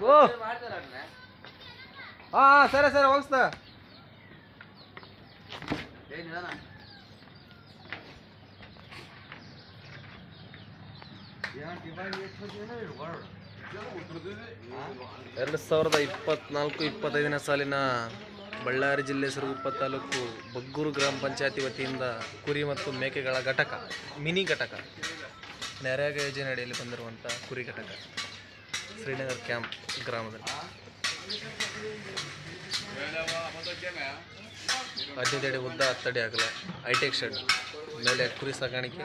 ಓ ಹಾ ಸರಿ ಸರಿ ಹೋಗಿಸ್ತಾ ಎರಡು ಸಾವಿರದ 24-25ನೇ ಸಾಲಿನ ಬಳ್ಳಾರಿ ಜಿಲ್ಲೆ ಸಿರುಗುಪ್ಪ ತಾಲೂಕು ಬಗ್ಗೂರು ಗ್ರಾಮ ಪಂಚಾಯತಿ ವತಿಯಿಂದ ಕುರಿ ಮತ್ತು ಮೇಕೆಗಳ ಘಟಕ ಮಿನಿ ಘಟಕ ನರೇಗಾ ಯೋಜನೆ ಅಡಿಯಲ್ಲಿ ಬಂದಿರುವಂಥ ಕುರಿ ಘಟಕ ಶ್ರೀನಗರ್ ಕ್ಯಾಂಪ್ ಗ್ರಾಮದಲ್ಲಿ 15 ಅಡಿ ಉದ್ದ 10 ಅಡಿ ಆಗಲ್ಲ ಹೈಟೆಕ್ ಶೆಡ್ ಮೇಲೆ ಕುರಿ ಸಾಕಾಣಿಕೆ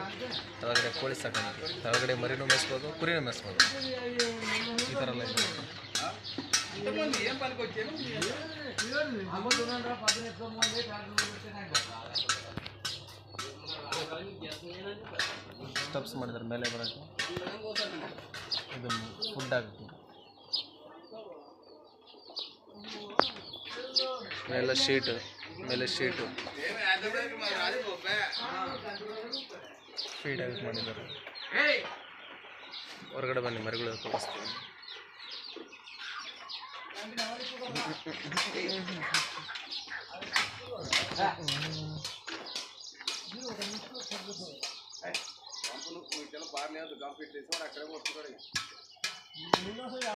ಕೆಳಗಡೆ ಕೋಳಿ ಸಾಕಾಣಿಕೆ ಕೆಳಗಡೆ ಮರಿನೂ ಮೇಯಿಸ್ಬೋದು ಕುರಿನೂ ಮೇಯಿಸ್ಬೋದು ಈ ಥರ ಎಲ್ಲ ಇದೆ ಸ್ಟೆಪ್ಸ್ ಮಾಡಿದ್ದಾರೆ ಮೇಲೆ ಬರೋಕ್ಕೆ ಇದು ಫುಡ್ ಆಗುತ್ತೆ ಮೇಲೆ ಶೀಟು ಫೀಡ್ ಆಗಿ ಮಾಡಿದ್ದಾರೆ ಹೊರಗಡೆ ಬನ್ನಿ ಮರಿಗಳು ತೋರಿಸ್ತೀನಿ